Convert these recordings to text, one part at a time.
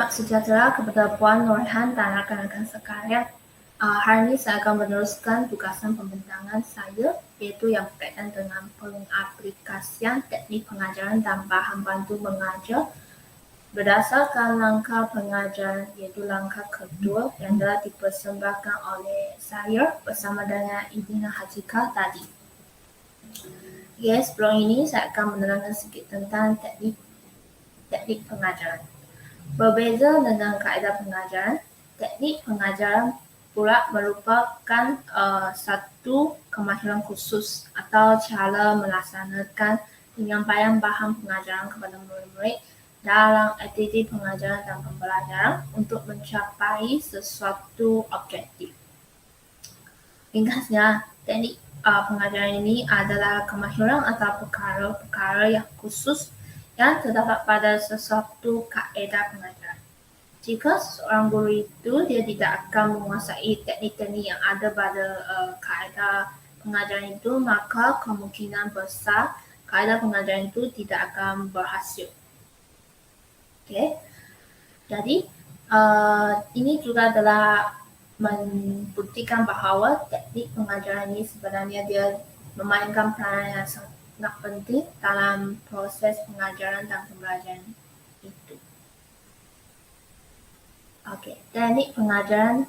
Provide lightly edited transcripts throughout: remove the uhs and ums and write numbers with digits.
Selamat sejahtera kepada Puan Nurhan dan rakan-rakan sekalian. Hari ini saya akan meneruskan tugasan pembentangan saya, iaitu yang berkaitan dengan pengaplikasian teknik pengajaran dan bahan bantu mengajar berdasarkan langkah pengajaran, iaitu langkah kedua yang telah dipersembahkan oleh saya bersama dengan Ibina Hajika tadi. Sebelum ini saya akan menerangkan sedikit tentang teknik pengajaran. Berbeza dengan kaedah pengajaran, teknik pengajaran pula merupakan satu kemahiran khusus atau cara melaksanakan penyampaian bahan pengajaran kepada murid-murid dalam aktiviti pengajaran dan pembelajaran untuk mencapai sesuatu objektif. Ringkasnya, teknik pengajaran ini adalah kemahiran atau perkara-perkara yang khusus yang terdapat pada sesuatu kaedah pengajaran. Jika seorang guru itu dia tidak akan menguasai teknik-teknik yang ada pada kaedah pengajaran itu, maka kemungkinan besar kaedah pengajaran itu tidak akan berhasil. Jadi ini juga adalah membuktikan bahawa teknik pengajaran ini sebenarnya dia memainkan peranan yang sangat penting dalam proses pengajaran dan pembelajaran itu. Teknik pengajaran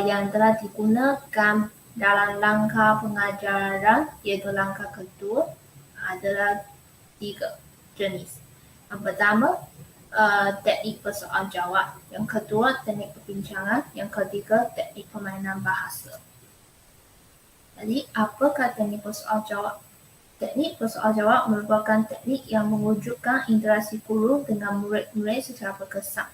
yang telah digunakan dalam langkah pengajaran, iaitu langkah kedua, adalah 3 jenis. Yang pertama, teknik persoalan jawab. Yang kedua, teknik perbincangan. Yang ketiga, teknik permainan bahasa. Jadi, apakah teknik persoalan jawab? Teknik persoalan jawab merupakan teknik yang mewujudkan interaksi guru dengan murid-murid secara berkesan.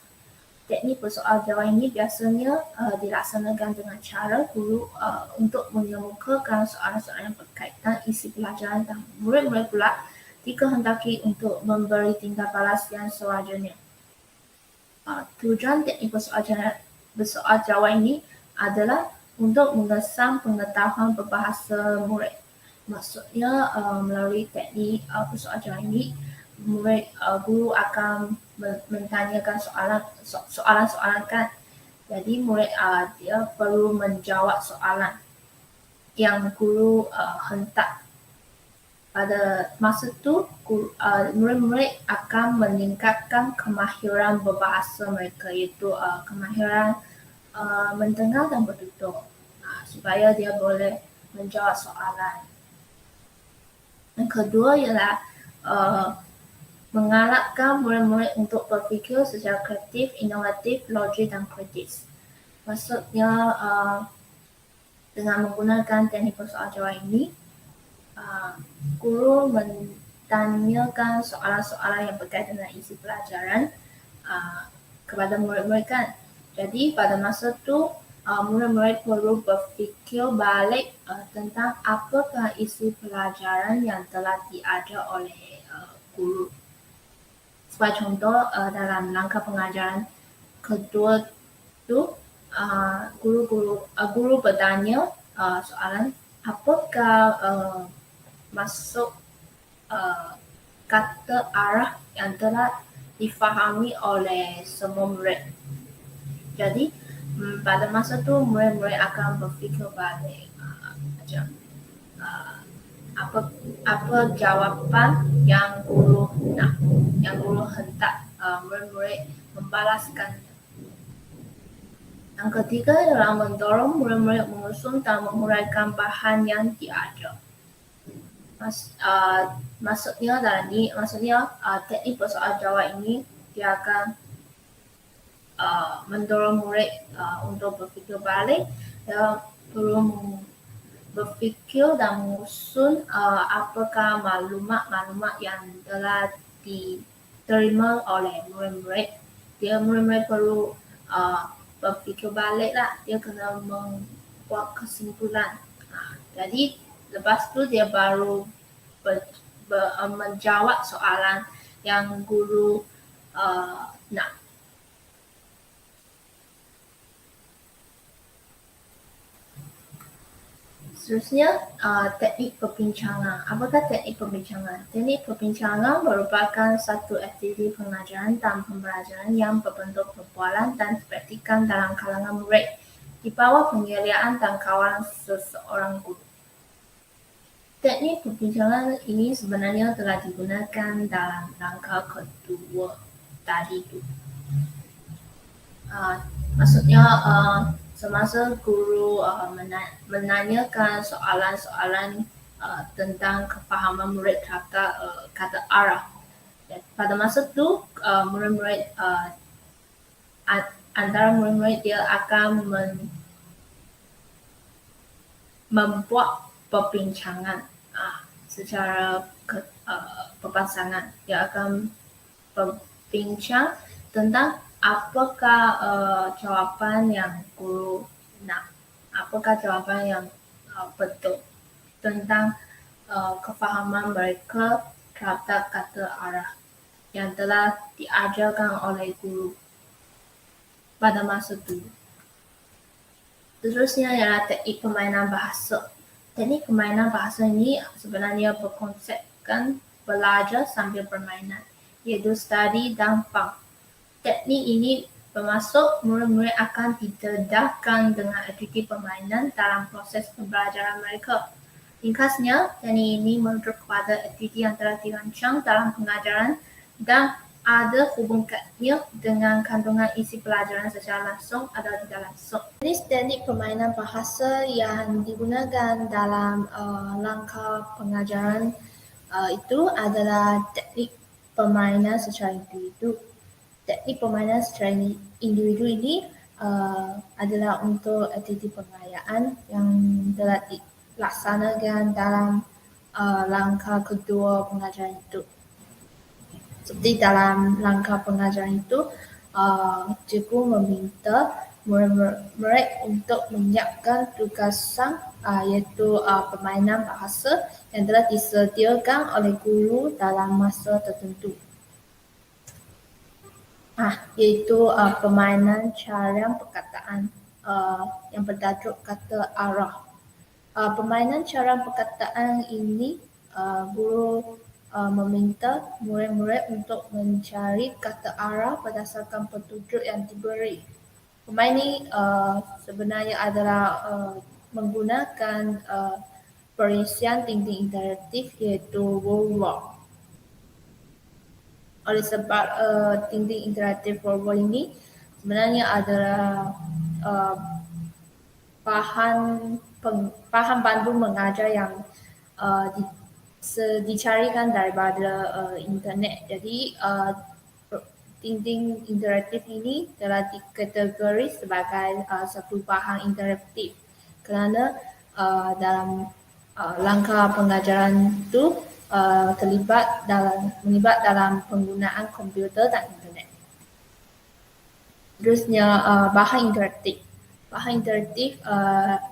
Teknik persoalan jawab ini biasanya dilaksanakan dengan cara guru untuk mengemukakan soalan-soalan yang berkaitan isi pelajaran dan murid-murid pula dikehendaki untuk memberi tindak balas yang sewajarnya. Tujuan teknik persoalan jawab ini adalah untuk mengesan pengetahuan berbahasa murid. Maksudnya melalui teknik persoalan jawab ini, guru akan mentanyakan soalan-soalan kan. Jadi murid dia perlu menjawab soalan yang guru hentak. Pada masa itu, murid-murid akan meningkatkan kemahiran berbahasa mereka, iaitu kemahiran mendengar dan bertutur, supaya dia boleh menjawab soalan. Yang kedua ialah mengalahkan murid-murid untuk berfikir secara kreatif, inovatif, logik dan kritis. Maksudnya dengan menggunakan teknik persoalan jawab ini, guru mentanyakan soalan-soalan yang berkaitan dengan isi pelajaran kepada murid-murid kan. Jadi pada masa itu murid-murid perlu berfikir balik tentang apakah isi pelajaran yang telah diajar oleh guru. Sebagai contoh, dalam langkah pengajaran kedua itu, guru bertanya soalan, apakah masuk kata arah yang telah difahami oleh semua murid. Jadi pada masa itu murid-murid akan berfikir balik macam apa jawapan yang guru nak, yang guru hentak murid-murid membalaskan. Yang ketiga adalah mendorong murid-murid menyusun dan menguraikan bahan yang diajar. Maksudnya teknik persoalan jawab ini dia akan mendorong murid untuk berfikir balik, perlu berfikir dan menyusun apakah maklumat-maklumat yang telah diterima oleh murid-murid. Murid-murid perlu berfikir balik lah, dia kena membuat kesimpulan. Jadi lepas tu dia baru menjawab soalan yang guru nak. Seterusnya, teknik perbincangan. Apakah teknik perbincangan? Teknik perbincangan merupakan satu aktiviti pengajaran dan pembelajaran yang berbentuk perbualan dan dipraktikkan dalam kalangan murid di bawah pengeliaan dan kawalan seseorang guru. Teknik perbincangan ini sebenarnya telah digunakan dalam rangka kedua tadi itu. Maksudnya semasa guru menanyakan soalan-soalan tentang kefahaman murid terhadap kata arah. Dan pada masa itu murid-murid antara murid-murid dia akan membuat perbincangan secara berpasangan. Dia akan berbincang tentang apakah jawapan yang guru nak, apakah jawapan yang betul tentang kefahaman mereka terhadap kata arah yang telah diajarkan oleh guru pada masa itu. Seterusnya ialah teknik permainan bahasa. Teknik permainan bahasa ini sebenarnya berkonsepkan belajar sambil permainan, iaitu study dan fun. Teknik ini bermaksud murid-murid akan didedahkan dengan aktiviti permainan dalam proses pembelajaran mereka. Ringkasnya, teknik ini merujuk kepada aktiviti yang telah dirancang dalam pengajaran dan ada hubungannya dengan kandungan isi pelajaran secara langsung atau tidak langsung. Jenis teknik permainan bahasa yang digunakan dalam langkah pengajaran itu adalah teknik permainan secara individu. Teknik permainan secara individu ini adalah untuk aktiviti pengayaan yang telah dilaksanakan dalam langkah kedua pengajaran itu. Seperti dalam langkah pengajaran itu, cikgu meminta murid untuk menyiapkan tugasan iaitu permainan bahasa yang telah disediakan oleh guru dalam masa tertentu. Iaitu permainan carang perkataan yang bertajuk kata arah. Permainan carang perkataan ini guru meminta murid-murid untuk mencari kata arah berdasarkan petunjuk yang diberi. Permainan ini sebenarnya adalah menggunakan perisian dinding interaktif iaitu wall. Oleh sebab dinding interaktif wall ini sebenarnya adalah bahan pandu mengajar yang dicarikan daripada internet. Jadi dinding interaktif ini telah dikategori sebagai satu bahan interaktif kerana dalam langkah pengajaran itu terlibat dalam penggunaan komputer dan internet. Terusnya bahan interaktif. Bahan interaktif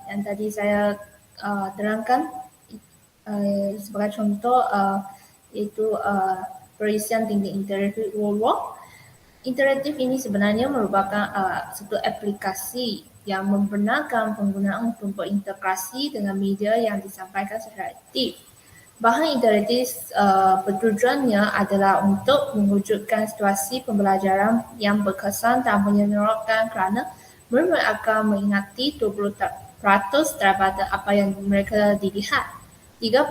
yang tadi saya terangkan sebagai contoh iaitu perisian dinding interaktif wall. Interaktif ini sebenarnya merupakan satu aplikasi yang membenarkan penggunaan untuk berintegrasi dengan media yang disampaikan secara aktif. Bahan interaktif bertujuannya adalah untuk mewujudkan situasi pembelajaran yang berkesan dan menyeronokkan kerana murid akan mengingati 20% daripada apa yang mereka dilihat. 30%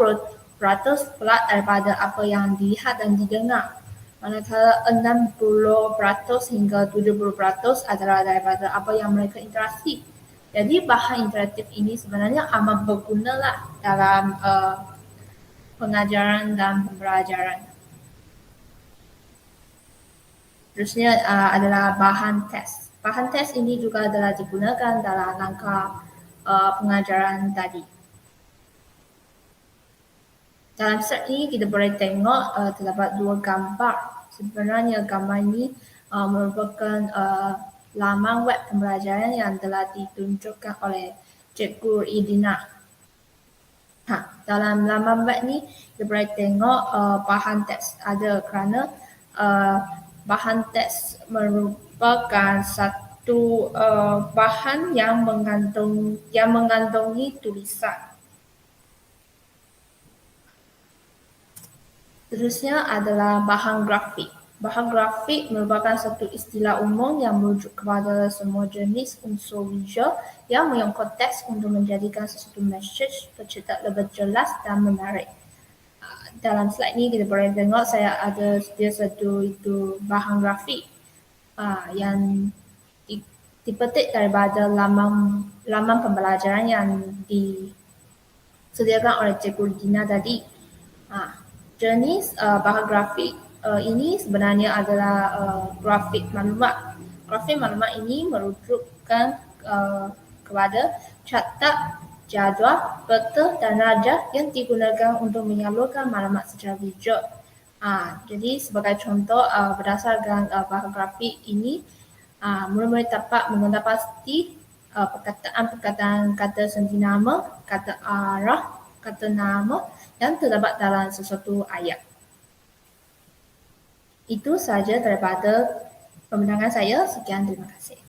pula daripada apa yang dilihat dan didengar, manakala 60% hingga 70% adalah daripada apa yang mereka interaksi. Jadi bahan interaktif ini sebenarnya amat bergunalah dalam pengajaran dan pembelajaran. Terusnya adalah bahan teks. Bahan teks ini juga adalah digunakan dalam langkah pengajaran tadi. Dalam slide ini kita boleh tengok terdapat dua gambar. Sebenarnya gambar ini merupakan laman web pembelajaran yang telah ditunjukkan oleh Cikgu Idina. Dalam laman web ini kita boleh tengok bahan teks ada kerana bahan teks merupakan satu bahan yang mengandungi tulisan. Seterusnya adalah bahan grafik. Bahan grafik merupakan satu istilah umum yang merujuk kepada semua jenis unsur visual yang mengandung konteks untuk menjadikan sesuatu message tercetak lebih jelas dan menarik. Dalam slide ni kita boleh tengok saya ada sedia satu itu bahan grafik yang dipetik daripada laman pembelajaran yang disediakan oleh Cikgu Dina tadi. Jenis bahan grafik ini sebenarnya adalah grafik maklumat. Grafik maklumat ini merujukkan kepada catat, jadual, peta dan rajah yang digunakan untuk menyalurkan maklumat secara visual. Jadi sebagai contoh berdasarkan bahan grafik ini, murid-murid dapat mengenal pasti perkataan-perkataan kata senti nama, kata arah, kata nama yang terdapat dalam sesuatu ayat. Itu sahaja daripada pembidangan saya. Sekian, terima kasih.